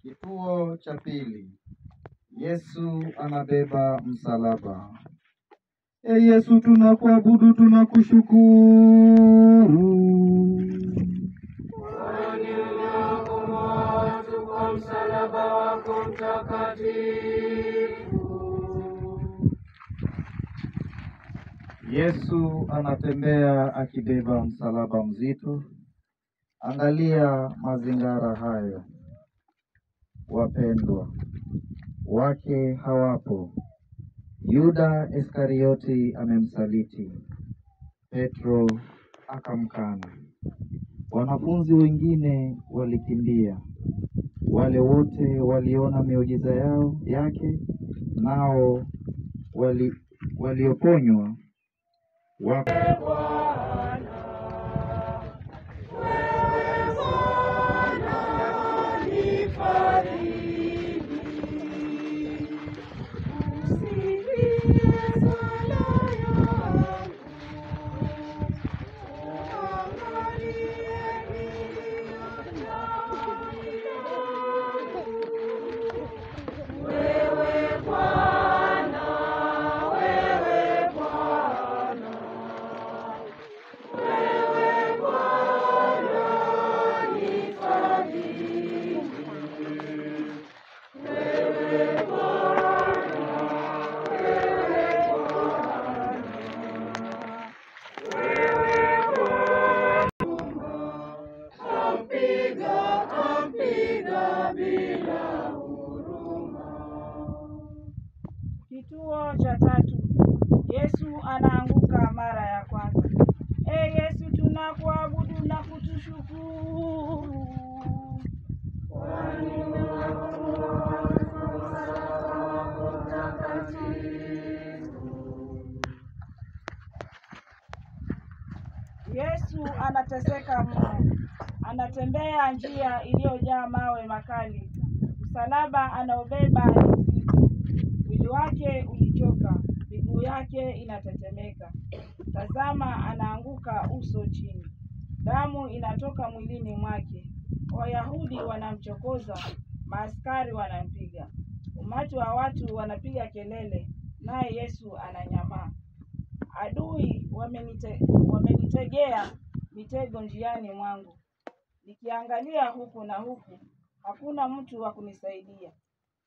Kituo cha pili. Yesu anabeba msalaba. Yesu, tunakuabudu, tunakushukuru. Kwani umeokoa watu kwa msalaba wako mtakatifu. Yesu anatembea akibeba msalaba mzito. Angalia mazingara hayo. Wapendwa, wake hawapo. Yuda Iskarioti amemsaliti. Petro akamkana. Wanafunzi wengine walikimbia. Wale wote waliona miujiza yake, nao walioponywa Kituo cha tatu. Yesu anaanguka mara ya kwanza. Yesu, tunakuabudu na kutushukuru. Kwani umeokoa watu kwa msalaba wako mtakatifu. Yesu anateseka mno. Anatembea njia iliyojaa mawe makali. Msalaba anaobeba ni mzito. Mwili wake ulichoka, miguu yake inatetemeka. Tazama, anaanguka uso chini. Damu inatoka mwilini mwake. Wayahudi wanamchokoza, maaskari wanampiga. Umati wa watu wanapiga kelele, naye Yesu ananyamaa. Adui wamenitegea mitego njiani mwangu. Nikiangalia huku na huku, hakuna mtu wa kunisaidia.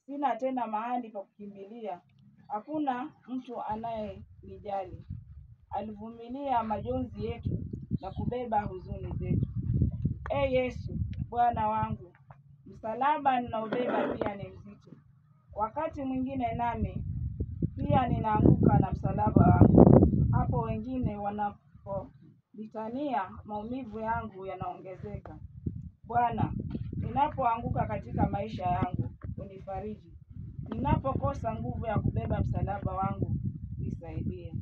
Sina tena mahali pa kukimbilia. Hakuna mtu anayenijali. Alivumilia majonzi yetu na kubeba huzuni zetu. Yesu, Bwana wangu, msalaba ninaobeba pia ni mzito. Wakati mwingine nami pia ninaanguka na msalaba wangu. Hapo wengine wanaponitania, maumivu yangu yanaongezeka. Bwana, ninapoanguka katika maisha yangu, unifariji. Ninapokosa nguvu ya kubeba msalaba wangu, nisaidie.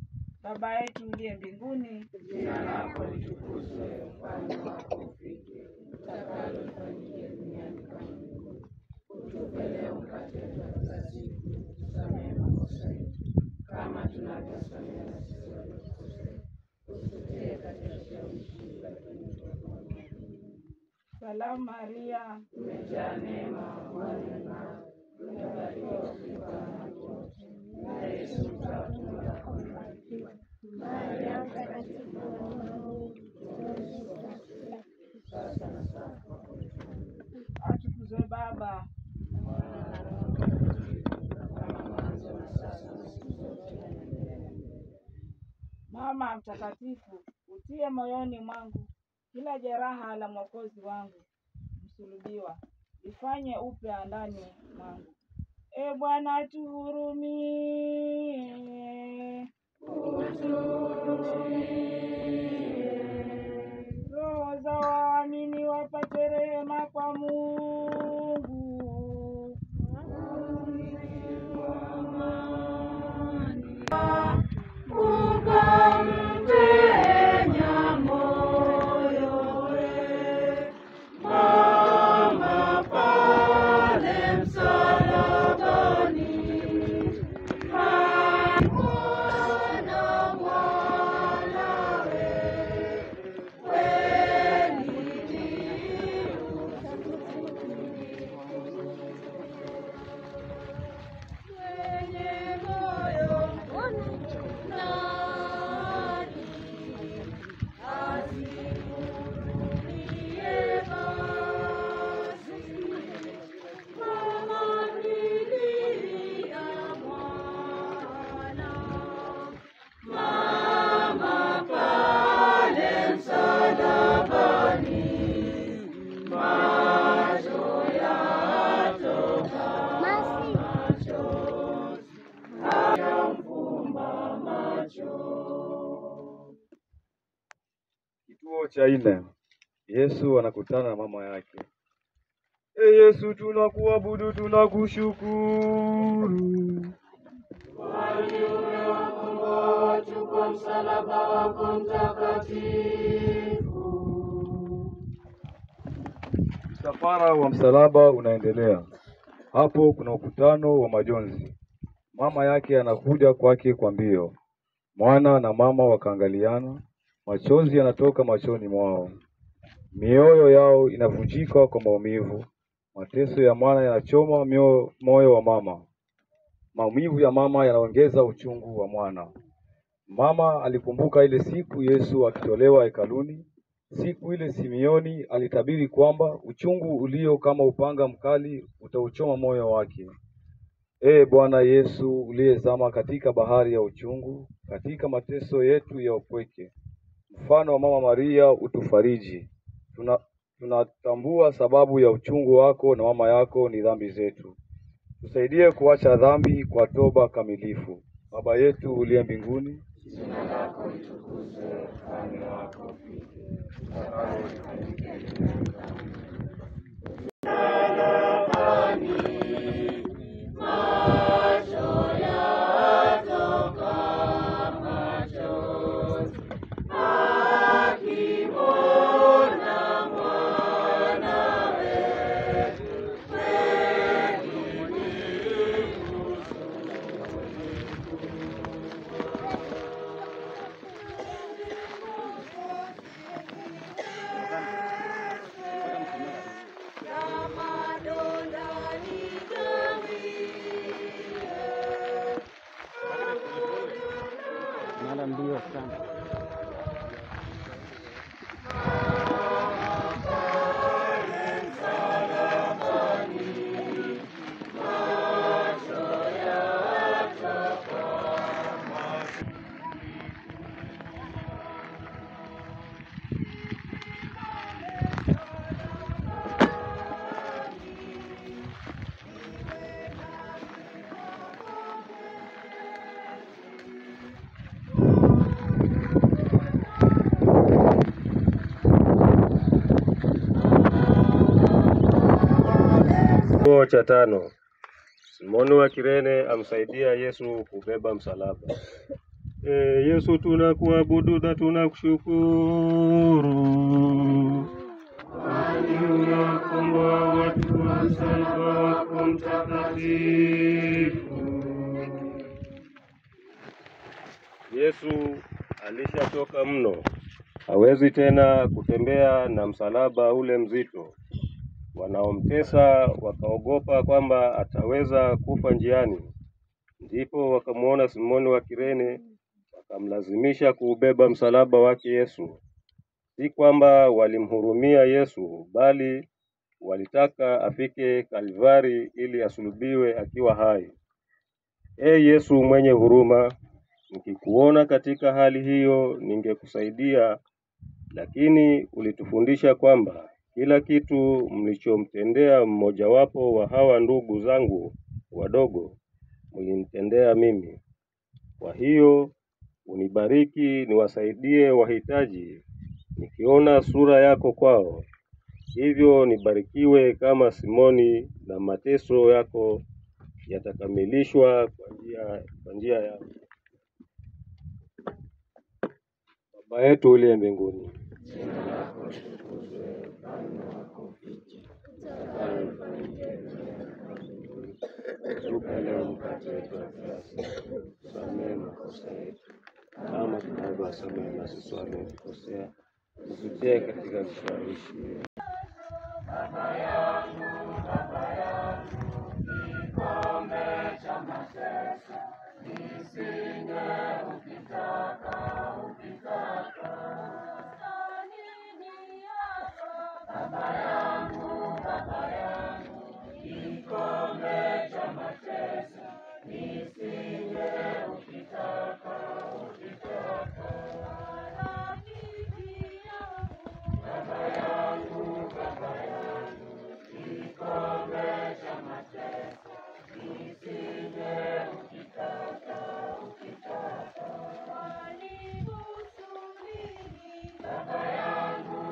Baba yetu uliye mbinguni, Jina lako litukuzwe, ufalme wako ufike, utakalo lifanyike duniani kama mbinguni. Utupe leo mkate wetu wa kila siku, tusamehe makosa yetu kama tunavyosamehe na sisi waliotukosea. Usitutie katika kishawishi, lakini utuokoe maovuni. Salamu Maria, Umejaa neema, Bwana yu nawe, umebarikiwa kuliko wanawake wote, na Yesu mzao wa tumbo lako amebarikiwa. Maria mtakatifu, mama wa Mungu, tuombee sisi wakosefu, sasa na saa ya kufa kwetu. atukuzwe Baba, Mwana na Roho Mtakatifu, kama mwanzo na sasa na siku zote na milele. Mama mtakatifu, utie moyoni mwangu kila jeraha la Mwokozi wangu msulubiwa, lifanye upya ndani mwangu. E Bwana tuhurumie, roho za waamini wapate rehema kwa Mungu. Kituo cha 4. Yesu anakutana na mama yake. Yesu, tunakuabudu, tunakushukuru. Chukua msalaba wako mtakatifu. Msafara wa msalaba unaendelea. Hapo kuna ukutano wa majonzi. Mama yake anakuja kwake kwa mbio. Mwana na mama wakaangaliana, machozi yanatoka machoni mwao. Mioyo yao inavunjika kwa maumivu. Mateso ya mwana yanachoma moyo wa mama. Maumivu ya mama yanaongeza uchungu wa mwana. Mama alikumbuka ile siku Yesu akitolewa hekaluni. Siku ile Simioni alitabiri kwamba uchungu ulio kama upanga mkali utauchoma moyo wake. Bwana Yesu uliyezama katika bahari ya uchungu, katika mateso yetu ya upweke, mfano wa Mama Maria utufariji. Tunatambua sababu ya uchungu wako na mama yako ni dhambi zetu. Tusaidie kuacha dhambi kwa toba kamilifu. Baba yetu uliye mbinguni, Jina lako litukuzwe, ufalme wako ufike. mbio sana. Kituo cha 5. Simoni wa Kirene amsaidia Yesu kubeba msalaba. Yesu, tunakuabudu na tunakushukuru. Kwani unakomboa watu kwa msalaba wako mtakatifu. Yesu alishachoka mno. Hawezi tena kutembea na msalaba ule mzito. Wanaomtesa wakaogopa kwamba ataweza kufa njiani. Ndipo wakamuona Simoni wa Kirene, wakamlazimisha kuubeba msalaba wake Yesu. Si kwamba walimhurumia Yesu, bali walitaka afike Kalvari ili asulubiwe akiwa hai. Yesu mwenye huruma, Nikikuona katika hali hiyo ningekusaidia, lakini ulitufundisha kwamba kila kitu mlichomtendea mmojawapo wa hawa ndugu zangu wadogo mlinitendea mimi. Kwa hiyo unibariki niwasaidie wahitaji nikiona sura yako kwao. Hivyo nibarikiwe kama Simoni, na mateso yako yatakamilishwa kwa njia yako. Baba yetu uliye mbinguni, Jina lako litukuzwe, ufalme wako ufike, utakalo lifanyike duniani kama mbinguni. tupe leo mkate wetu wa kila siku, tusamehe makosa yetu kama tunavyowasamehe na sisi waliotukosea, usitie katika kishawishi. Baba yangu, kikombe cha mateso nisinge, ukitaka. Baba yangu, kikombe cha mateso nisinge, ukitaka. Baba yangu, kikombe cha mateso nisinge, ukitaka. Baba yangu,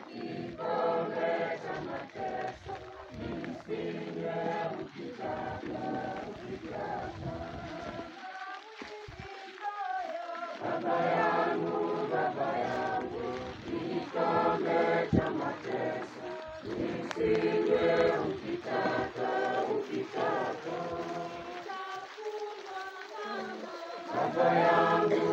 kikombe cha mateso nisinge, ukitaka. Baba yangu, kikombe cha mateso nisinge, ukitaka. Baba yangu,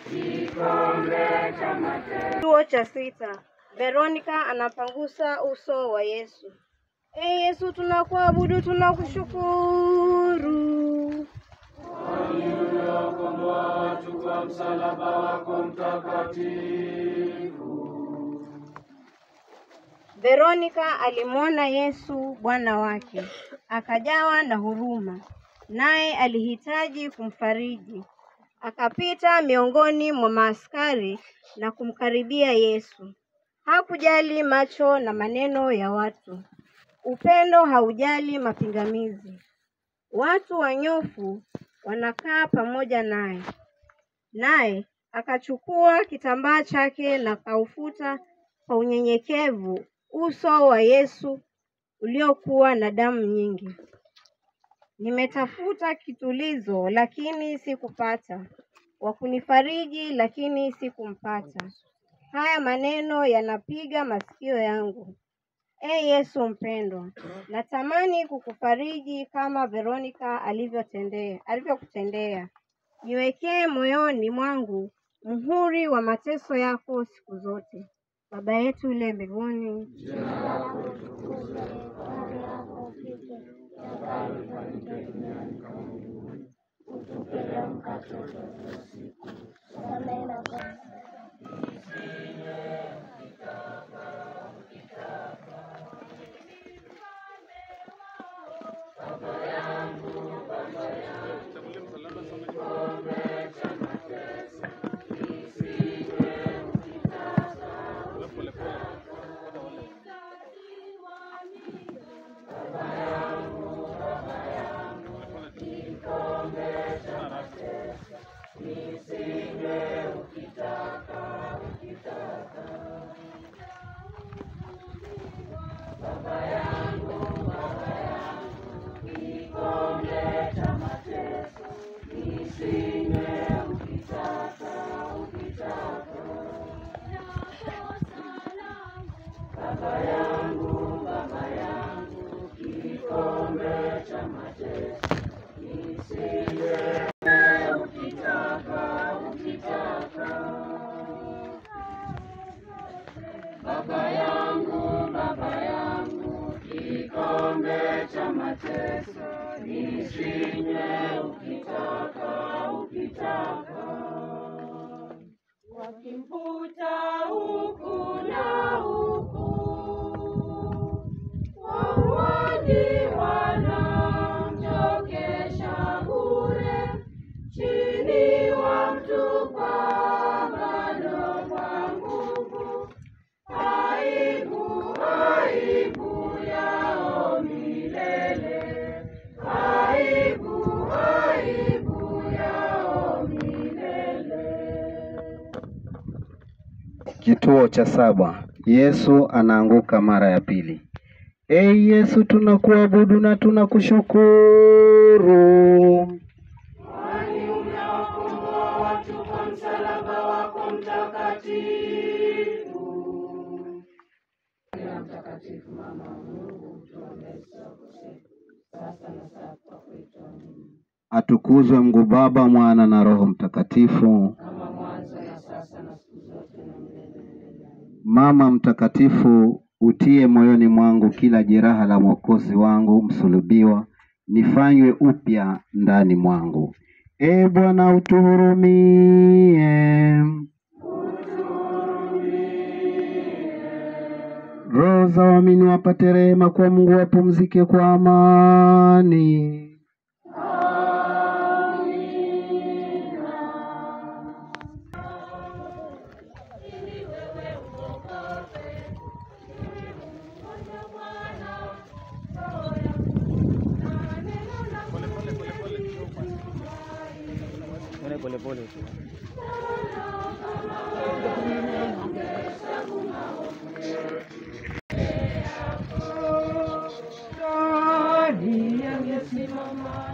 kikombe cha mateso. Kituo cha 6. Veronica anapangusa uso wa Yesu. Yesu, tunakuabudu, tunakushukuru. Kwani uliokomboa watu kwa msalaba wako mtakatifu. Veronica alimwona Yesu Bwana wake, akajawa na huruma, naye alihitaji kumfariji. Akapita miongoni mwa maaskari na kumkaribia Yesu. Hakujali macho na maneno ya watu. Upendo haujali mapingamizi. Watu wanyofu wanakaa pamoja naye. Naye akachukua kitambaa chake na kaufuta kwa unyenyekevu uso wa Yesu uliokuwa na damu nyingi. Nimetafuta kitulizo lakini sikupata, wa kunifariji lakini sikumpata. Haya maneno yanapiga masikio yangu. Yesu mpendwa, natamani kukufariji kama Veronica alivyokutendea. Niwekee moyoni mwangu muhuri wa mateso yako siku zote. Baba yetu uliye mbinguni, Jina lako litukuzwe, ufalme wako ufike, utakalo lifanyike duniani kama mbinguni. Utupe leo mkate wetu wa kila siku, tusamehe makosa Baba yangu, kikombe cha mateso nisinge, ukitaka. Baba yangu, kikombe cha mateso nisinge, ukitaka. Kituo cha 7. Yesu anaanguka mara ya pili. Ee Yesu, tunakuabudu na tunakushukuru. Kwani umewakomboa watu kwa msalaba wako mtakatifu. Mtakatifu mama wa Mungu, tuombee wakosefu, sasa na saa ya kwetu. Amina. Atukuzwe Mungu Baba, Mwana na Roho Mtakatifu. Kama mwanzo na sasa na siku zote na milele. Mama mtakatifu, utie moyoni mwangu kila jeraha la Mwokozi wangu msulubiwa, nifanywe upya ndani mwangu. Ee Bwana, utuhurumie. Roho za waamini wapate rehema kwa Mungu, wapumzike kwa amani. Pole.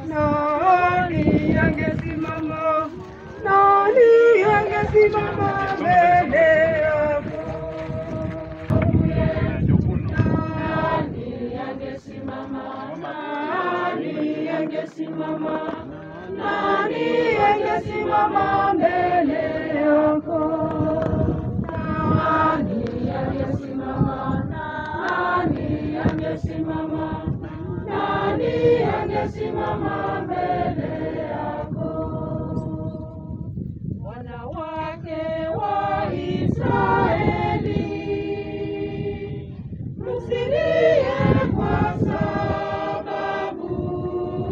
Nani angesimama mbele yako? Nani angesimama mbele yako? Nani angesimama mbele yako? Wanawake wa Israeli, msilie kwa sababu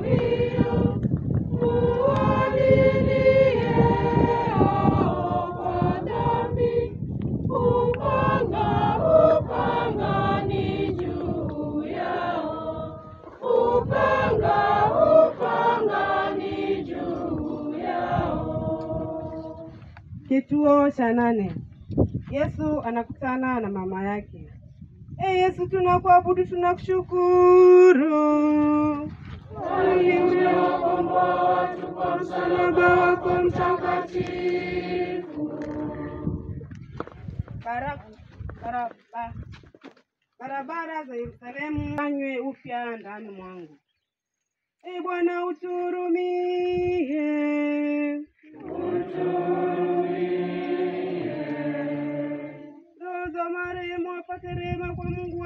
hiyo, muwalilie kwa dhambi. Upanga ni juu yao, upanga ni juu yao. Kituo cha 8. Yesu anakutana na mama yake. Ee Yesu, tunakuabudu, tunakushukuru. Kwani umewakomboa watu kwa msalaba wako mtakatifu. Barabara za Yerusalemu fanywe upya ndani mwangu. Ee Bwana, utuhurumie. Roho za marehemu wapate rehema kwa Mungu,